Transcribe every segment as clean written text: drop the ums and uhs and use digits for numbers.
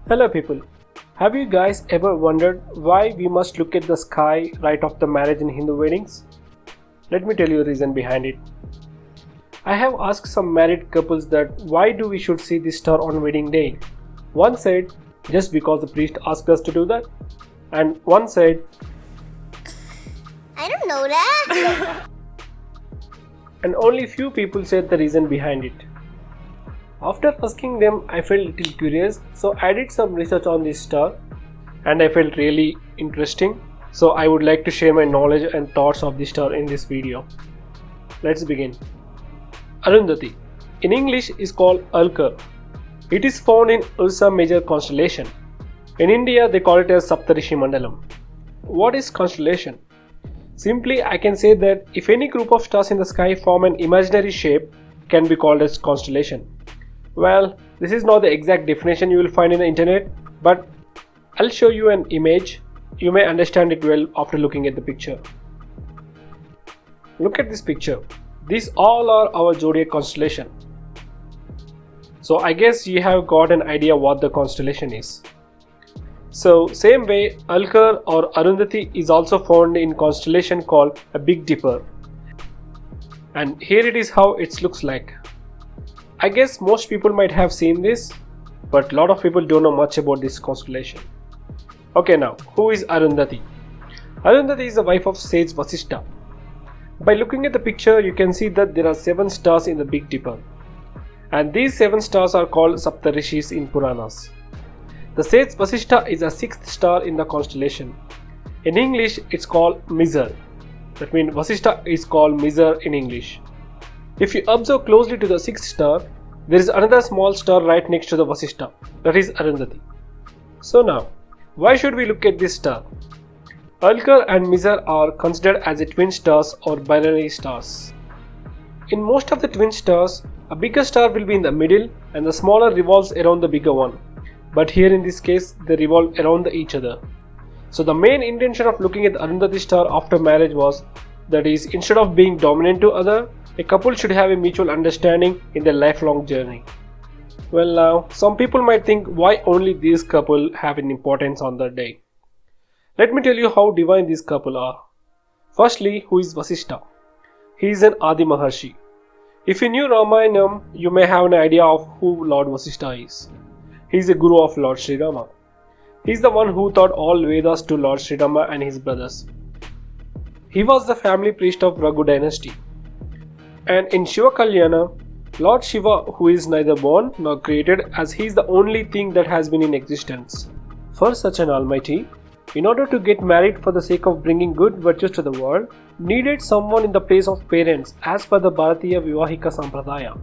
Hello people, have you guys ever wondered why we must look at the sky right after marriage in Hindu weddings? Let me tell you the reason behind it. I have asked some married couples that why do we should see the star on wedding day. One said just because the priest asked us to do that, and one said I don't know that. and only few people said the reason behind it. After asking them, I felt a little curious, so I did some research on this star and I felt really interesting. So I would like to share my knowledge and thoughts of this star in this video. Let's begin. Arundhati, in English, is called Alcor. It is found in URSA major constellation. In India, they call it as Saptarishi Mandalam. What is constellation? Simply, I can say that if any group of stars in the sky form an imaginary shape, can be called as constellation. Well, this is not the exact definition you will find in the internet, but I'll show you an image. You may understand it well after looking at the picture. Look at this picture. These all are our zodiac constellation. So I guess you have got an idea what the constellation is. So same way, Alcor or Arundhati is also found in constellation called a Big Dipper. And here it is how it looks like. I guess most people might have seen this, but a lot of people don't know much about this constellation. Okay, now, who is Arundhati? Arundhati is the wife of sage Vasishtha. By looking at the picture, you can see that there are 7 stars in the Big Dipper. And these 7 stars are called Saptarishis in Puranas. The sage Vasishtha is a 6th star in the constellation. In English, it's called Mizar. That means Vasishtha is called Mizar in English. If you observe closely to the 6th star, there is another small star right next to the Vasishtha, that is Arundhati. So now, why should we look at this star? Alcor and Mizar are considered as a twin stars or binary stars. In most of the twin stars, a bigger star will be in the middle and the smaller revolves around the bigger one. But here in this case, they revolve around each other. So the main intention of looking at the Arundhati star after marriage was, that is, instead of being dominant to other, a couple should have a mutual understanding in their lifelong journey. Well now, some people might think why only these couple have an importance on that day. Let me tell you how divine these couple are. Firstly, who is Vasishtha? He is an Adi Maharshi. If you knew Ramayana, you may have an idea of who Lord Vasishtha is. He is a guru of Lord Sri Rama. He is the one who taught all Vedas to Lord Sri Rama and his brothers. He was the family priest of Raghu dynasty. And in Shiva Kalyana, Lord Shiva, who is neither born nor created, as he is the only thing that has been in existence. For such an almighty, in order to get married for the sake of bringing good virtues to the world, needed someone in the place of parents as per the Bharatiya Vivahika Sampradaya.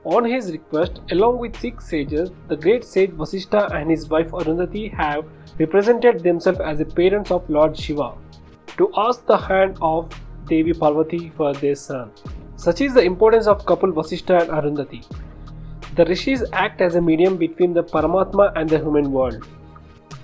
On his request, along with 6 sages, the great sage Vasishtha and his wife Arundhati have represented themselves as the parents of Lord Shiva to ask the hand of Devi Parvati for their son. Such is the importance of couple Vasishtha and Arundhati. The Rishis act as a medium between the Paramatma and the human world.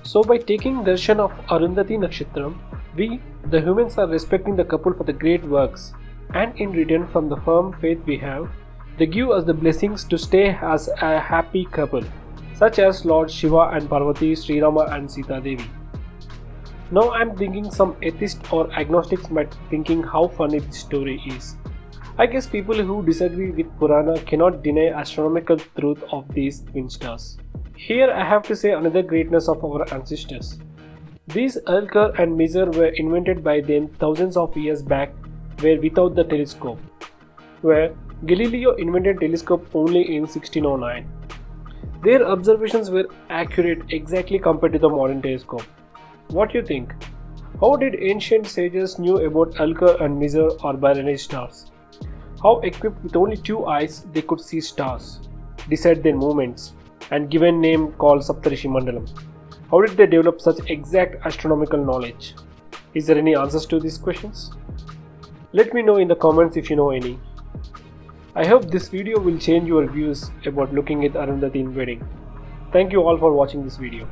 So by taking darshan of Arundhati Nakshatram, we, the humans, are respecting the couple for the great works, and in return from the firm faith we have, they give us the blessings to stay as a happy couple, such as Lord Shiva and Parvati, Sri Rama and Sita Devi. Now I am thinking some atheists or agnostics might thinking how funny this story is. I guess people who disagree with Purana cannot deny astronomical truth of these twin stars. Here I have to say another greatness of our ancestors. These Alcor and Mizar were invented by them thousands of years back, were without the telescope, where Galileo invented telescope only in 1609. Their observations were accurate exactly compared to the modern telescope. What do you think? How did ancient sages knew about Alcor and Mizar or binary stars? How equipped with only 2 eyes they could see stars, decide their movements, and give a name called Saptarishi Mandalam? How did they develop such exact astronomical knowledge? Is there any answers to these questions? Let me know in the comments if you know any. I hope this video will change your views about looking at Arundhati in wedding. Thank you all for watching this video.